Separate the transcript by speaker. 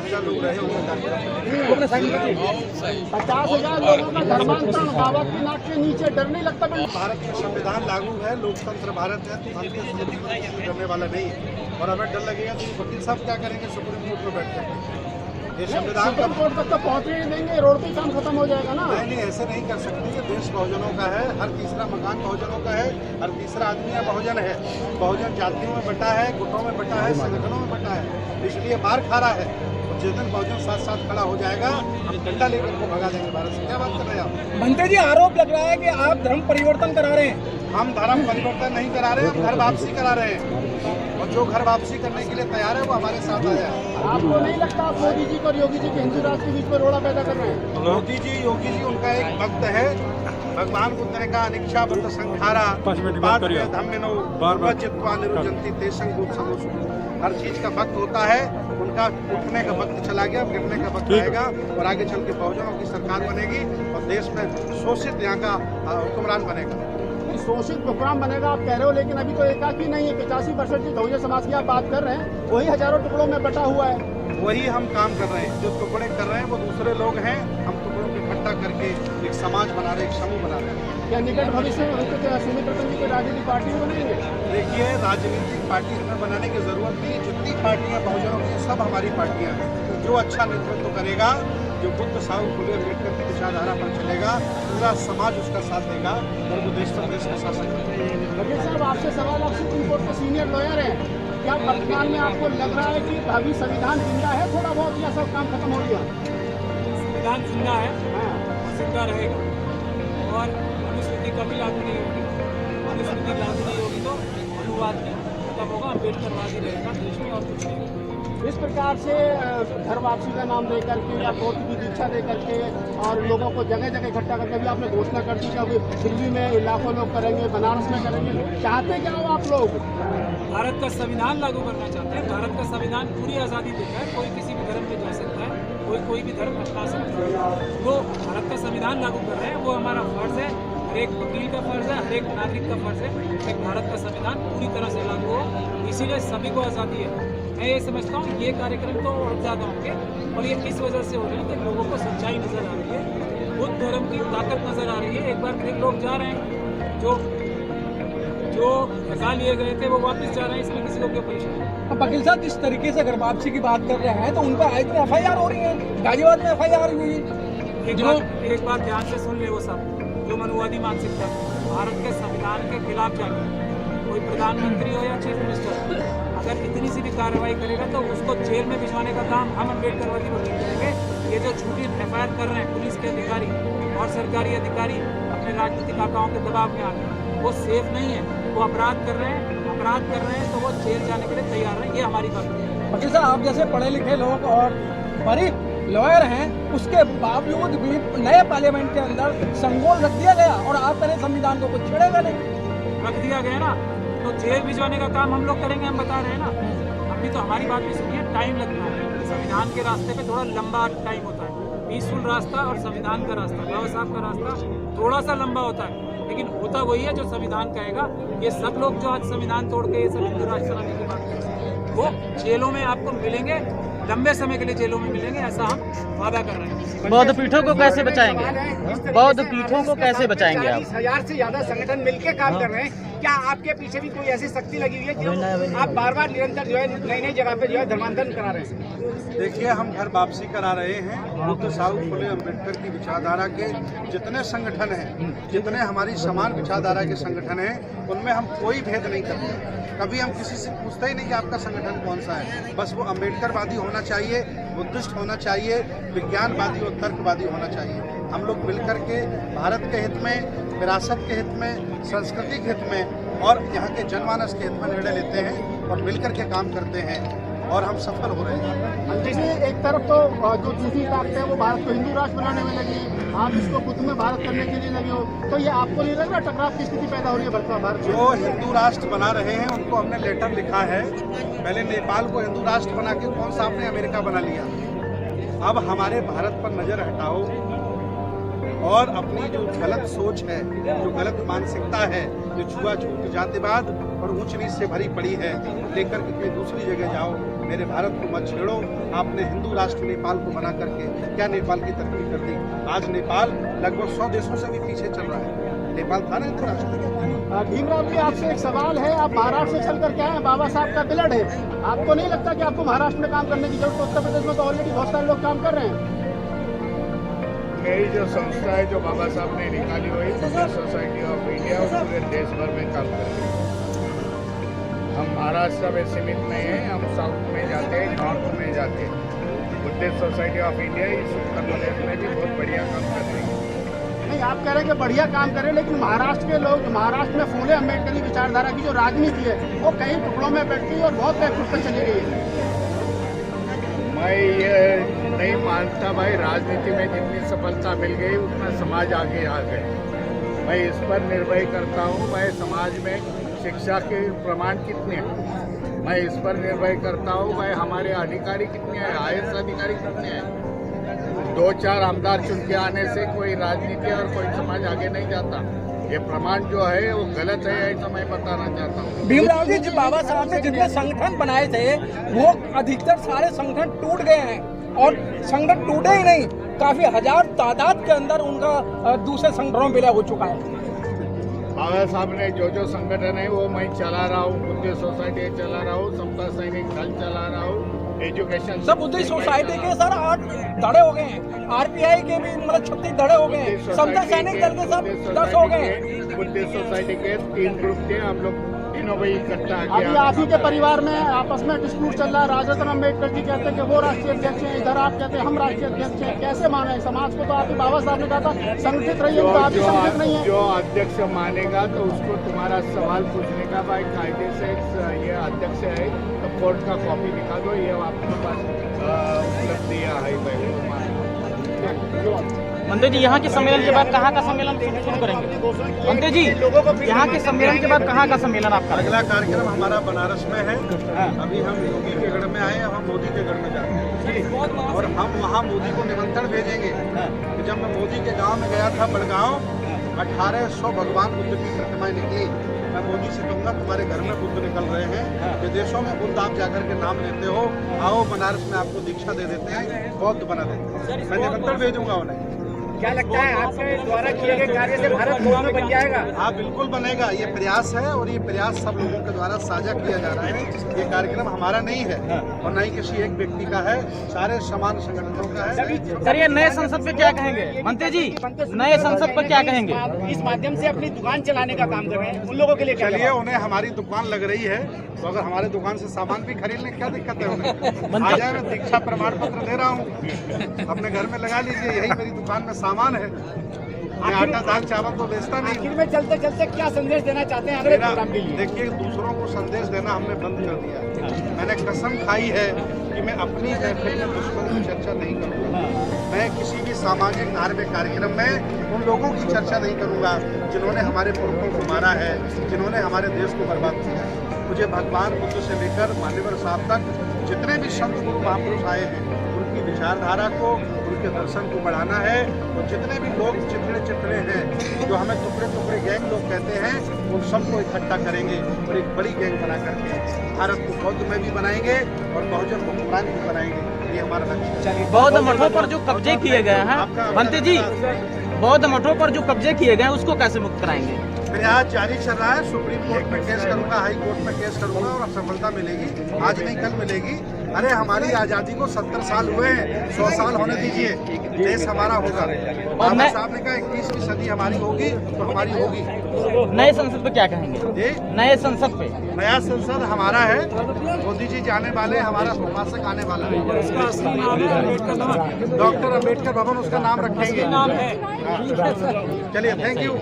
Speaker 1: 50,000 लोग रहे होंगे कार्यक्रम।
Speaker 2: 50,000 लोगों का धर्मांतरण बाबा की नाक के नीचे, डर नहीं लगता?
Speaker 1: भारत में संविधान लागू है, लोकतंत्र भारत है, तो भारतीय समिति को कुछ करने वाला नहीं है। और हमें डर लगेगा तो वकील साहब क्या करेंगे सुप्रीम कोर्ट में बैठ कर? ये संविधान का
Speaker 2: कोर्ट तक तो पहुँचने नहीं देंगे, रोड पे काम खत्म हो जाएगा ना।
Speaker 1: नहीं, ऐसे नहीं कर सकते। ये देश बहुजनों का है, हर तीसरा मकान बहुजनों का है, हर तीसरा आदमी है बहुजन है। बहुजन जातियों में बटा है, गुटों में बटा है, संगठनों में बटा है, इसलिए मार खा रहा है। और जिस दिन बहुजन साथ साथ खड़ा हो जाएगा, हम डंडा लेकर इनको भगा देंगे भारत से। क्या बात कर रहे हैं आप?
Speaker 3: भंते जी, आरोप लग रहा है कि आप धर्म परिवर्तन करा रहे हैं।
Speaker 1: हम धर्म परिवर्तन नहीं करा रहे, हम घर वापसी करा रहे हैं। और जो घर वापसी करने के लिए तैयार है वो हमारे साथ आया।
Speaker 2: आपको नहीं लगता आप मोदी जी को और योगी जी के हिंदू राष्ट्र के बीच में रोड़ा पैदा कर रहे हैं?
Speaker 1: योगी जी उनका एक भक्त है। भगवान बुद्ध ने कहा अनिच्छा बद्ध संखारा धम्मिनो वचित्वा निरुजंती तेषं दूतसमोसु। हर चीज का वक्त होता है, उनका उठने का वक्त चला गया, गिरने का वक्त आएगा और आगे चल के बहुजनों की सरकार बनेगी और देश में शोषित यहाँ का हुक्मरान बनेगा।
Speaker 2: शोषित हुक्मरान बनेगा आप कह रहे हो, लेकिन अभी तो एकाकी नहीं है। 85% की बहुजन समाज की आप बात कर रहे हैं, वही हजारों टुकड़ों में बटा हुआ है।
Speaker 1: वही हम काम कर रहे हैं। जो टुकड़े कर रहे हैं वो दूसरे लोग हैं, हम टुकड़ों को इकट्ठा करके एक समाज बना रहे, एक समूह बना रहे हैं।
Speaker 2: क्या निकट भविष्य में सुमित्रा जी को राजनीतिक पार्टी बनेंगे?
Speaker 1: देखिए, राजनीतिक पार्टी हमें बनाने की जरूरत नहीं। जितनी पार्टियां बहुजनों की सब हमारी पार्टियां हैं। जो अच्छा नेतृत्व करेगा, जो बुद्ध साहू फुले अम्बेडकर की विचारधारा पर चलेगा, पूरा समाज उसका साथ देगा और वो देश का शासन करेगा।
Speaker 2: वकील साहब, आपसे सवाल, आप सुप्रीम कोर्ट के सीनियर लॉयर हैं, क्या वर्तमान में आपको लग रहा है कि अभी संविधान जिंदा है थोड़ा बहुत, या सब काम खत्म हो गया?
Speaker 4: संविधान जिंदा है, जिंदा रहेगा और मनुस्मृति कभी लागू नहीं होगी। मनुस्मृति लागू नहीं होगी तो अनुवाद खत्म होगा, अम्बेडकरवादी रहेगा देश में और कुछ नहीं होगा।
Speaker 2: इस प्रकार से घर वापसी का नाम दे करके या कोर्ट की दीक्षा दे करके और लोगों को जगह जगह इकट्ठा करके अभी आपने घोषणा कर दी कि अभी दिल्ली में लाखों लोग करेंगे, बनारस में करेंगे, चाहते क्या हो आप लोग?
Speaker 4: भारत का संविधान लागू करना चाहते हैं। भारत का संविधान पूरी आज़ादी देता है, कोई किसी भी धर्म में जा सकता है, कोई भी धर्म अपना सकता है। वो भारत का संविधान लागू कर रहे हैं, वो हमारा फर्ज है, हर एक वकील का फर्ज है, हर एक नागरिक का फर्ज है कि भारत का संविधान पूरी तरह से लागू हो। इसीलिए सभी को आज़ादी है। मैं ये समझता हूँ ये कार्यक्रम तो और ज़्यादा होंगे और ये इस वजह से हो रहे हैं कि लोगों को सच्चाई नज़र आ रही है, बुद्ध धर्म की ताकत नज़र आ रही है। एक बार फिर लोग जा रहे हैं, जो भगा लिए गए थे वो वापस जा रहे हैं, इसमें किसी को क्यों परेशानी?
Speaker 3: वकील साहब, जिस तरीके से घर वापसी की बात कर रहे हैं तो उन पर FIR हो रही है, गाजियाबाद में FIR हुई है।
Speaker 4: एक बात ध्यान से सुन ले, वो सब जो मनुवादी मानसिकता भारत के संविधान के खिलाफ जाएगी, कोई प्रधानमंत्री हो या चीफ मिनिस्टर, अगर इतनी सी भी कार्रवाई करेगा तो उसको जेल में भिजवाने का काम हम अम्बेडकरवादी वकील करेंगे। ये जो झूठी FIR कर रहे हैं पुलिस के अधिकारी और सरकारी अधिकारी अपने राजनीतिक आकाओं के दबाव में आकर, वो सेफ नहीं है। वो अपराध कर रहे हैं तो वो जेल जाने के लिए तैयार है। ये हमारी बात है।
Speaker 3: वकील साहब, आप जैसे पढ़े लिखे लोग और बड़े लॉयर हैं, उसके बावजूद भी नए पार्लियामेंट के अंदर संगोल रख दिया गया और आप कहें संविधान को कुछ छेड़ेगा नहीं।
Speaker 4: रख दिया गया ना, तो जेल भिजवाने का काम हम लोग करेंगे, हम बता रहे हैं ना। अभी तो हमारी बात भी सुनिए, टाइम लगता है। संविधान के रास्ते पे थोड़ा लंबा टाइम होता है। पीसफुल रास्ता और संविधान का रास्ता, बाबा साहब का रास्ता थोड़ा सा लंबा होता है, लेकिन होता वही है जो संविधान कहेगा। ये सब लोग जो आज संविधान तोड़ के ये सब हिंदू राष्ट्र बनाने की बात करते हैं, वो जेलों में आपको मिलेंगे, लंबे समय के लिए जेलों में मिलेंगे, ऐसा हम वादा कर रहे हैं।
Speaker 5: बौद्ध पीठों को कैसे बचाएंगे? बौद्ध पीठों को कैसे बचाएंगे आप?
Speaker 2: 40,000 से ज्यादा संगठन मिलकर काम कर रहे हैं। क्या आपके पीछे भी कोई ऐसी शक्ति लगी हुई है जो आप बार बार निरंतर जो है नई नई जगह पे जो है धर्मांतरण करा रहे हैं?
Speaker 1: देखिए, हम घर वापसी करा रहे हैं। बुद्ध साहू फुले अम्बेडकर की विचारधारा के जितने संगठन हैं, जितने हमारी समान विचारधारा के संगठन हैं, उनमें हम कोई भेद नहीं करते। कभी हम किसी से पूछते ही नहीं कि आपका संगठन कौन सा है। बस वो अम्बेडकरवादी होना चाहिए, बुद्धिस्ट होना चाहिए, विज्ञानवादी और तर्कवादी होना चाहिए। हम लोग मिलकर के भारत के हित में, विरासत के हित में, संस्कृति के हित में और यहाँ के जनमानस के हित में निर्णय लेते हैं और मिलकर के काम करते हैं और हम सफल हो रहे हैं।
Speaker 2: जैसे एक तरफ तो जो दूसरी ताकत है वो भारत को हिंदू राष्ट्र बनाने में लगी, आप इसको बुद्ध में भारत करने के लिए लगे हो, तो ये आपको नहीं लग रहा टकराव की स्थिति पैदा हो रही है भारत?
Speaker 1: जो हिंदू राष्ट्र बना रहे हैं उनको हमने लेटर लिखा है। पहले नेपाल को हिंदू राष्ट्र बना के कौन सा आपने अमेरिका बना लिया? अब हमारे भारत पर नजर हटाओ और अपनी जो गलत सोच है, जो गलत मानसिकता है, जो छुआछूत, जातिवाद और ऊंच नीच से भरी पड़ी है, लेकर के कोई दूसरी जगह जाओ। मेरे भारत को मत छेड़ो। आपने हिंदू राष्ट्र नेपाल को बना करके क्या नेपाल की तरक्की कर दी? आज नेपाल लगभग 100 देशों से भी पीछे चल रहा है। नेपाल था ना हिंदू राष्ट्र।
Speaker 2: भीमराव जी, आपसे एक सवाल है। आप महाराष्ट्र से चल कर क्या है, बाबा साहब का ब्लड है, आपको नहीं लगता कि आपको महाराष्ट्र में काम करने की जरूरत? उत्तर प्रदेश में तो ऑलरेडी बहुत सारे लोग काम कर रहे हैं।
Speaker 6: मेरी जो संस्था है जो बाबा साहब ने निकाली हुई बुद्धिस्ट सोसाइटी ऑफ इंडिया, वो पूरे देश भर में काम कर रही है। हम महाराष्ट्र में सीमित नहीं हैं, हम साउथ में जाते हैं, नॉर्थ में जाते हैं। बुद्धिस्ट सोसाइटी ऑफ इंडिया इस उत्तर प्रदेश में भी बहुत बढ़िया काम कर रही है।
Speaker 2: नहीं, आप कह रहे हैं कि बढ़िया काम करें, लेकिन महाराष्ट्र के लोग, महाराष्ट्र में फूले अम्बेडकरी विचारधारा की जो राजनीति है वो कई टुकड़ों में बैठ गई और बहुत बैकफुट पे चली गई है।
Speaker 6: मैं ये नहीं मानता भाई, राजनीति में जितनी सफलता मिल गई उतना समाज आगे आ गए। मैं इस पर निर्भय करता हूँ, मैं समाज में शिक्षा के प्रमाण कितने हैं मैं इस पर निर्भय करता हूँ। भाई हमारे अधिकारी कितने हैं, IAS अधिकारी कितने हैं। 2-4 आमदार चुन के आने से कोई राजनीति और कोई समाज आगे नहीं जाता। ये प्रमाण जो है वो गलत है, ऐसा मैं बताना चाहता हूँ।
Speaker 3: भीमराव जी, बाबा साहब ने जितने संगठन बनाए थे वो अधिकतर सारे संगठन टूट गए हैं, और संगठन टूटे ही नहीं, काफी हजार तादाद के अंदर उनका दूसरे संगठनों में विलय हो चुका है।
Speaker 6: बाबा साहब ने जो संगठन है वो मैं चला रहा हूँ, बुद्धिस्ट सोसाइटी चला रहा हूँ, समता सैनिक दल चला रहा हूँ, एजुकेशन
Speaker 3: सब बुद्धिस्ट सोसाइटी के सर 8 धड़े हो गए हैं, RPI के भी मतलब 36 धड़े हो गए हैं, समता सैनिक दल के सब 10 हो गए हैं।
Speaker 6: बुद्धिस्ट सोसाइटी के 3 ग्रुप थे, हम लोग तीनों भाई इकट्ठा
Speaker 2: अभी आप ही के परिवार में आपस में डिस्प्यूट चल रहा है। राजरत्न अम्बेडकर जी कहते हैं कि वो राष्ट्रीय अध्यक्ष हैं, इधर आप कहते हैं हम राष्ट्रीय अध्यक्ष हैं। कैसे माने? समाज को तो आप ही बाबा साहब ने कहा था संगठित रहिए, तो आप संगठित नहीं है।
Speaker 6: जो अध्यक्ष मानेगा तो उसको तुम्हारा सवाल पूछने का भाई कायदे से ये अध्यक्ष है तो कोर्ट का कॉपी दिखा दो, ये आपके पास उपलब्ध दिया है भाई।
Speaker 5: मंत्री जी, यहाँ के सम्मेलन के बाद कहाँ का सम्मेलन शुरू करेंगे? मंत्री जी, यहाँ के सम्मेलन के बाद कहाँ का सम्मेलन आपका?
Speaker 1: अगला कार्यक्रम हमारा बनारस में है। अभी हम योगी के गढ़ में आए, अब हम मोदी के गढ़ में जाएंगे और हम वहाँ मोदी को निमंत्रण भेजेंगे। कि जब मैं मोदी के गांव में गया था, बड़गांव, 1800 भगवान बुद्ध की प्रतिमाएं निकली। मैं मोदी से कहूँगा तुम्हारे घर में बुद्ध निकल रहे हैं, विदेशों में बुद्ध आप जाकर के नाम लेते हो, आओ बनारस में आपको दीक्षा दे देते हैं, बौद्ध बना देते हैं। मैं निमंत्रण भेजूंगा उन्हें।
Speaker 2: क्या लगता है आपके द्वारा किए गए कार्य से भारत बौद्ध बन जाएगा?
Speaker 1: हाँ, बिल्कुल बनेगा। ये प्रयास है और ये प्रयास सब लोगों के द्वारा साझा किया जा रहा है। ये कार्यक्रम हमारा नहीं है और न ही किसी एक व्यक्ति का है, सारे समान संगठनों का है।
Speaker 5: सर, ये नए संसद पे क्या कहेंगे? मंत्री जी, नए संसद पर क्या कहेंगे?
Speaker 2: इस माध्यम से अपनी दुकान चलाने का काम कर रहे हैं, उन लोगों के लिए
Speaker 1: चलिए, उन्हें हमारी दुकान लग रही है तो अगर हमारे दुकान से सामान भी खरीदने क्या दिक्कत है उन्हें? आ जाए, मैं दीक्षा प्रमाण पत्र दे रहा हूँ, अपने घर में लगा लीजिए, यही मेरी दुकान में सामान है। मैं आटा दाल चावल तो बेचता नहीं।
Speaker 2: आखिर में चलते चलते क्या संदेश देना चाहते हैं अगले प्रोग्राम के लिए?
Speaker 1: देखिए, दूसरों को संदेश देना हमने बंद कर दिया। मैंने कसम खाई है कि मैं अपनी महफिल में दुश्मन की चर्चा नहीं करूँगा। मैं किसी भी सामाजिक धार्मिक कार्यक्रम में उन लोगों की चर्चा नहीं करूँगा जिन्होंने हमारे पुरखों को मारा है, जिन्होंने हमारे देश को बर्बाद किया है। मुझे भगवान बुद्ध से लेकर मान्यवर साहब तक जितने भी संत गुरु महापुरुष आए हैं, उनकी विचारधारा को, उनके दर्शन को बढ़ाना है। और जितने भी लोग चिथड़े हैं, जो हमें टुकड़े टुकड़े गैंग लोग कहते हैं, उन सबको इकट्ठा करेंगे और एक बड़ी गैंग बना करके भारत को बौद्ध में भी बनाएंगे और बहुजन हुक्मरान भी बनाएंगे। ये हमारा लक्ष्य है।
Speaker 5: बौद्ध मठों पर जो कब्जे किए गए हैं, मंत्री जी, बौद्ध मठों पर जो कब्जे किए गए उसको कैसे मुक्त कराएंगे?
Speaker 1: प्रयास जारी चल रहा है। सुप्रीम कोर्ट में केस करूंगा, हाई कोर्ट में केस करूंगा और सफलता मिलेगी। आज नहीं कल मिलेगी। अरे हमारी आज़ादी को 70 साल हुए हैं, 100 साल होने दीजिए, देश हमारा होगा। बाबा साहब ने कहा 21वीं सदी हमारी होगी तो हमारी होगी।
Speaker 5: नए संसद पे क्या कहेंगे? नए संसद पे?
Speaker 1: नया संसद हमारा है, मोदी जी जाने वाले, हमारा प्रशासक आने वाला है। डॉक्टर अम्बेडकर भवन उसका नाम रखेंगे। चलिए, थैंक यू।